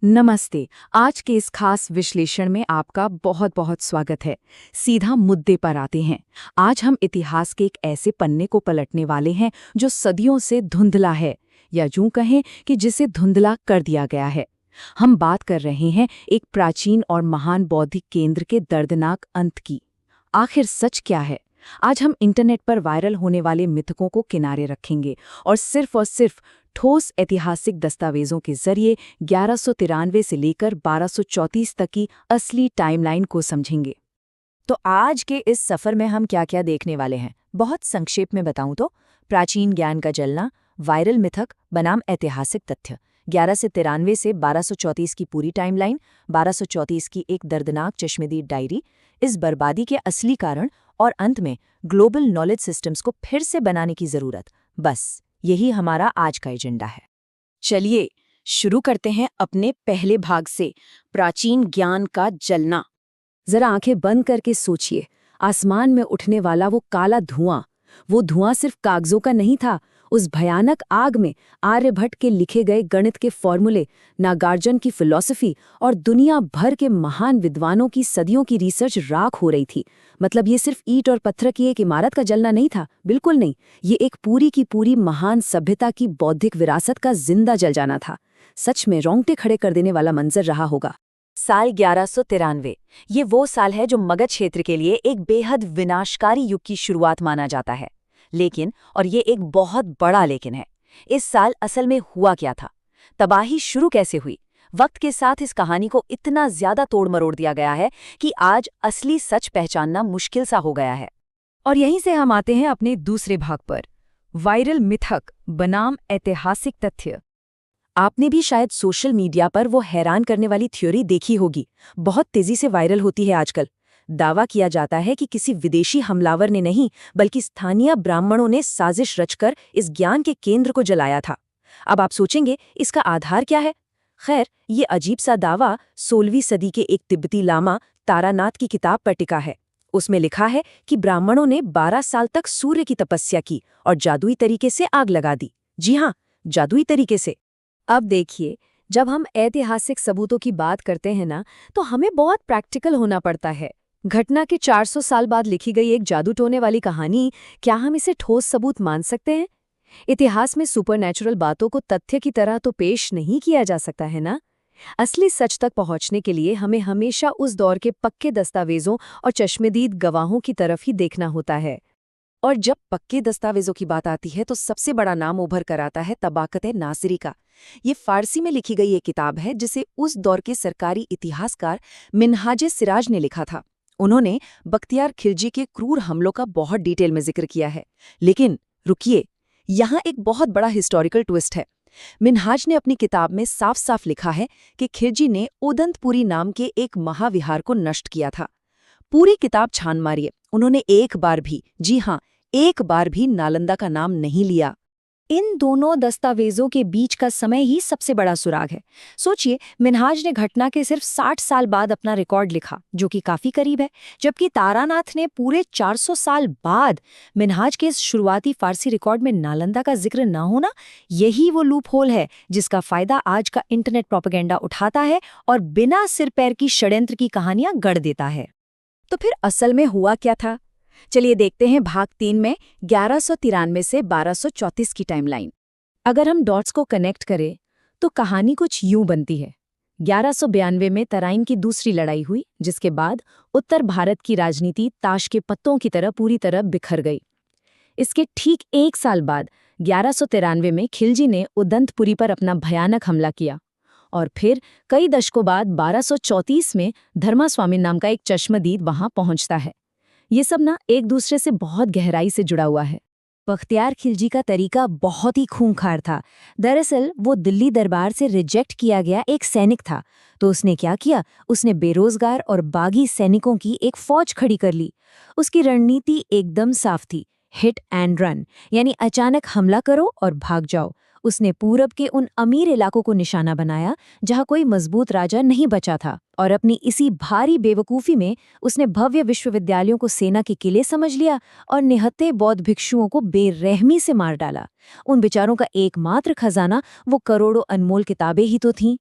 नमस्ते। आज के इस खास विश्लेषण में आपका बहुत बहुत स्वागत है। सीधा मुद्दे पर आते हैं। आज हम इतिहास के एक ऐसे पन्ने को पलटने वाले हैं जो सदियों से धुंधला है, या यूं कहें कि जिसे धुंधला कर दिया गया है। हम बात कर रहे हैं एक प्राचीन और महान बौद्धिक केंद्र के दर्दनाक अंत की। आखिर सच क्या है? आज हम इंटरनेट पर वायरल होने वाले मिथकों को किनारे रखेंगे और सिर्फ ठोस ऐतिहासिक दस्तावेजों के जरिए 1193 से लेकर 1234 तक की असली टाइमलाइन को समझेंगे। तो आज के इस सफर में हम क्या-क्या देखने वाले हैं, बहुत संक्षेप में बताऊं तो प्राचीन ज्ञान का जलना, वायरल मिथक बनाम ऐतिहासिक तथ्य, 11 से 93 से 1234 की पूरी टाइमलाइन, 1234 की एक दर्दनाक चश्मदीद डायरी, इस बर्बादी के असली कारण और अंत में ग्लोबल नॉलेज सिस्टम्स को फिर से बनाने की जरूरत। बस यही हमारा आज का एजेंडा है। चलिए शुरू करते हैं अपने पहले भाग से, प्राचीन ज्ञान का जलना। जरा आंखें बंद करके सोचिए, आसमान में उठने वाला वो काला धुआं, वो धुआं सिर्फ कागजों का नहीं था। उस भयानक आग में आर्यभट्ट के लिखे गए गणित के फॉर्मूले, नागार्जुन की फिलॉसफी और दुनिया भर के महान विद्वानों की सदियों की रिसर्च राख हो रही थी। मतलब ये सिर्फ ईंट और पत्थर की एक इमारत का जलना नहीं था, बिल्कुल नहीं। ये एक पूरी की पूरी महान सभ्यता की बौद्धिक विरासत का जिंदा जल जाना था। सच में रोंगटे खड़े कर देने वाला मंजर रहा होगा। साल 1193, ये वो साल है जो मगध क्षेत्र के लिए एक बेहद विनाशकारी युग की शुरुआत माना जाता है। लेकिन, और ये एक बहुत बड़ा लेकिन है, इस साल असल में हुआ क्या था? तबाही शुरू कैसे हुई? वक्त के साथ इस कहानी को इतना ज्यादा तोड़ मरोड़ दिया गया है कि आज असली सच पहचानना मुश्किल सा हो गया है। और यहीं से हम आते हैं अपने दूसरे भाग पर, वायरल मिथक बनाम ऐतिहासिक तथ्य। आपने भी शायद सोशल मीडिया पर वो हैरान करने वाली थ्योरी देखी होगी, बहुत तेजी से वायरल होती है आजकल। दावा किया जाता है कि किसी विदेशी हमलावर ने नहीं, बल्कि स्थानीय ब्राह्मणों ने साजिश रचकर इस ज्ञान के केंद्र को जलाया था। अब आप सोचेंगे, इसका आधार क्या है? खैर, ये अजीब सा दावा 16वीं सदी के एक तिब्बती लामा तारानाथ की किताब पर टिका है। उसमें लिखा है कि ब्राह्मणों ने 12 साल तक सूर्य की तपस्या की और जादुई तरीके से आग लगा दी। जी हाँ, जादुई तरीके से। अब देखिए, जब हम ऐतिहासिक सबूतों की बात करते हैं ना, तो हमें बहुत प्रैक्टिकल होना पड़ता है। घटना के 400 साल बाद लिखी गई एक जादू टोने वाली कहानी, क्या हम इसे ठोस सबूत मान सकते हैं? इतिहास में सुपरनैचुरल बातों को तथ्य की तरह तो पेश नहीं किया जा सकता है ना। असली सच तक पहुंचने के लिए हमें हमेशा उस दौर के पक्के दस्तावेजों और चश्मदीद गवाहों की तरफ ही देखना होता है। और जब पक्के दस्तावेजों की बात आती है तो सबसे बड़ा नाम उभर कर आता है तबाकत नासिरी का। ये फारसी में लिखी गई एक किताब है जिसे उस दौर के सरकारी इतिहासकार मिन्हाज सिराज ने लिखा था। उन्होंने बख्तियार खिलजी के क्रूर हमलों का बहुत डिटेल में जिक्र किया है। लेकिन रुकिए, यहाँ एक बहुत बड़ा हिस्टोरिकल ट्विस्ट है। मिन्हाज ने अपनी किताब में साफ साफ लिखा है कि खिलजी ने उदंतपुरी नाम के एक महाविहार को नष्ट किया था। पूरी किताब छान मारिए, उन्होंने एक बार भी, जी हाँ, एक बार भी नालंदा का नाम नहीं लिया। इन दोनों दस्तावेजों के बीच का समय ही सबसे बड़ा सुराग है। सोचिए, मिन्हाज ने घटना के सिर्फ 60 साल बाद अपना रिकॉर्ड लिखा, जो कि काफी करीब है, जबकि तारानाथ ने पूरे 400 साल बाद। मिन्हाज के इस शुरुआती फारसी रिकॉर्ड में नालंदा का जिक्र ना होना, यही वो लूप होल है जिसका फायदा आज का इंटरनेट प्रोपेगेंडा उठाता है और बिना सिर पैर की षड्यंत्र की कहानियां गढ़ देता है। तो फिर असल में हुआ क्या था? चलिए देखते हैं भाग 3 में 1193 से 1234 की टाइमलाइन। अगर हम डॉट्स को कनेक्ट करें तो कहानी कुछ यूं बनती है। 1192 में तराइन की दूसरी लड़ाई हुई, जिसके बाद उत्तर भारत की राजनीति ताश के पत्तों की तरह पूरी तरह बिखर गई। इसके ठीक एक साल बाद 1193 में खिलजी ने उदंतपुरी पर अपना भयानक हमला किया। और फिर कई दशकों बाद 1234 में धर्मास्वामी नाम का एक चश्मदीद वहां पहुंचता है। ये सब ना एक दूसरे से बहुत गहराई से जुड़ा हुआ है। बख्तियार खिलजी का तरीका बहुत ही खूंखार था। दरअसल वो दिल्ली दरबार से रिजेक्ट किया गया एक सैनिक था। तो उसने क्या किया? उसने बेरोजगार और बागी सैनिकों की एक फौज खड़ी कर ली। उसकी रणनीति एकदम साफ थी, हिट एंड रन, यानी अचानक हमला करो और भाग जाओ। उसने पूरब के उन अमीर इलाकों को निशाना बनाया जहां कोई मजबूत राजा नहीं बचा था, और अपनी इसी भारी बेवकूफ़ी में उसने भव्य विश्वविद्यालयों को सेना के किले समझ लिया और निहत्थे बौद्ध भिक्षुओं को बेरहमी से मार डाला। उन बेचारों का एकमात्र खजाना वो करोड़ों अनमोल किताबें ही तो थीं।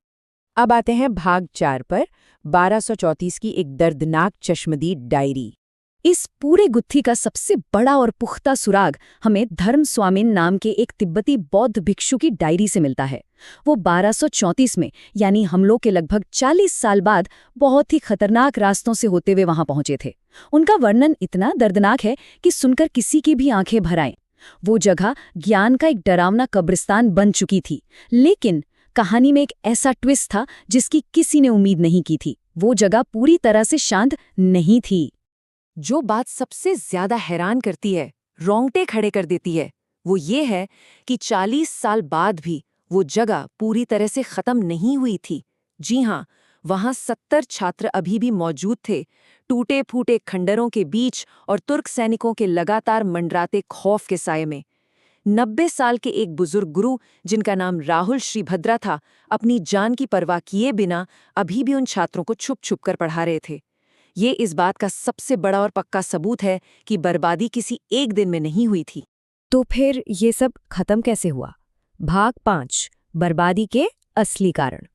अब आते हैं भाग 4 पर, 1234 की एक दर्दनाक चश्मदीद डायरी। इस पूरे गुत्थी का सबसे बड़ा और पुख्ता सुराग हमें धर्म स्वामिन नाम के एक तिब्बती बौद्ध भिक्षु की डायरी से मिलता है। वो 1234 में, यानी हमलों के लगभग 40 साल बाद, बहुत ही खतरनाक रास्तों से होते हुए वहां पहुंचे थे। उनका वर्णन इतना दर्दनाक है कि सुनकर किसी की भी आंखें भर आएं। वो जगह ज्ञान का एक डरावना कब्रिस्तान बन चुकी थी, लेकिन कहानी में एक ऐसा ट्विस्ट था जिसकी किसी ने उम्मीद नहीं की थी। वो जगह पूरी तरह से शांत नहीं थी। जो बात सबसे ज्यादा हैरान करती है, रोंगटे खड़े कर देती है, वो ये है कि 40 साल बाद भी वो जगह पूरी तरह से खत्म नहीं हुई थी। जी हाँ, वहां 70 छात्र अभी भी मौजूद थे, टूटे फूटे खंडरों के बीच और तुर्क सैनिकों के लगातार मंडराते खौफ के साये में। 90 साल के एक बुजुर्ग गुरु, जिनका नाम राहुल श्रीभद्रा था, अपनी जान की परवाह किए बिना अभी भी उन छात्रों को छुप छुप कर पढ़ा रहे थे। ये इस बात का सबसे बड़ा और पक्का सबूत है कि बर्बादी किसी एक दिन में नहीं हुई थी। तो फिर ये सब खत्म कैसे हुआ? भाग 5, बर्बादी के असली कारण।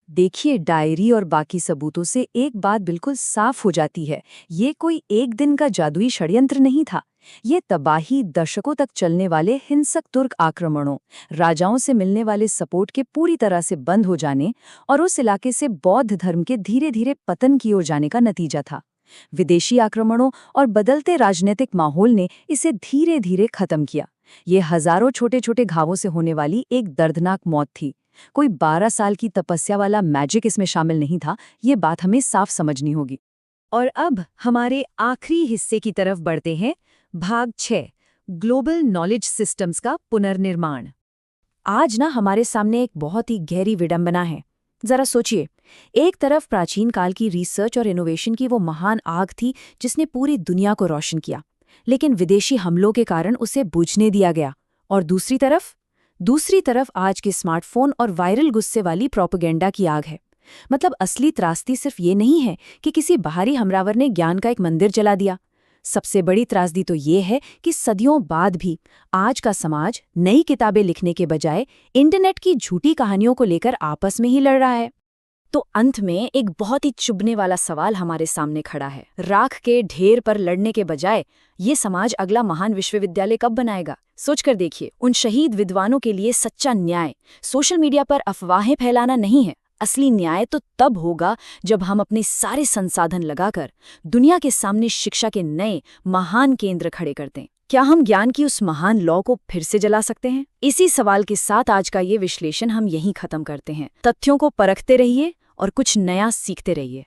देखिए, डायरी और बाकी सबूतों से एक बात बिल्कुल साफ हो जाती है। ये कोई एक दिन का जादुई षड्यंत्र नहीं था। ये तबाही दशकों तक चलने वाले हिंसक तुर्क आक्रमणों, राजाओं से मिलने वाले सपोर्ट के पूरी तरह से बंद हो जाने और उस इलाके से बौद्ध धर्म के धीरे धीरे पतन की ओर जाने का नतीजा था। विदेशी आक्रमणों और बदलते राजनीतिक माहौल ने इसे धीरे धीरे खत्म किया। ये हजारों छोटे छोटे घावों से होने वाली एक दर्दनाक मौत थी। कोई 12 साल की तपस्या वाला मैजिक इसमें शामिल नहीं था। ये बात हमें साफ समझनी होगी। और अब हमारे आखिरी हिस्से की तरफ बढ़ते हैं, भाग 6, ग्लोबल नॉलेज सिस्टम्स का पुनर्निर्माण। आज ना हमारे सामने एक बहुत ही गहरी विडंबना है। जरा सोचिए, एक तरफ प्राचीन काल की रिसर्च और इनोवेशन की वो महान आग थी जिसने पूरी दुनिया को रोशन किया, लेकिन विदेशी हमलों के कारण उसे बुझने दिया गया। और दूसरी तरफ आज के स्मार्टफोन और वायरल गुस्से वाली प्रोपेगेंडा की आग है। मतलब असली त्रासदी सिर्फ ये नहीं है कि किसी बाहरी हमलावर ने ज्ञान का एक मंदिर जला दिया। सबसे बड़ी त्रासदी तो ये है कि सदियों बाद भी आज का समाज नई किताबें लिखने के बजाय इंटरनेट की झूठी कहानियों को लेकर आपस में ही लड़ रहा है। तो अंत में एक बहुत ही चुभने वाला सवाल हमारे सामने खड़ा है। राख के ढेर पर लड़ने के बजाय ये समाज अगला महान विश्वविद्यालय कब बनाएगा? सोचकर देखिए, उन शहीद विद्वानों के लिए सच्चा न्याय सोशल मीडिया पर अफवाहें फैलाना नहीं है। असली न्याय तो तब होगा जब हम अपने सारे संसाधन लगाकर दुनिया के सामने शिक्षा के नए महान केंद्र खड़े कर दें। क्या हम ज्ञान की उस महान लौ को फिर से जला सकते हैं? इसी सवाल के साथ आज का ये विश्लेषण हम यहीं खत्म करते हैं। तथ्यों को परखते रहिए और कुछ नया सीखते रहिए।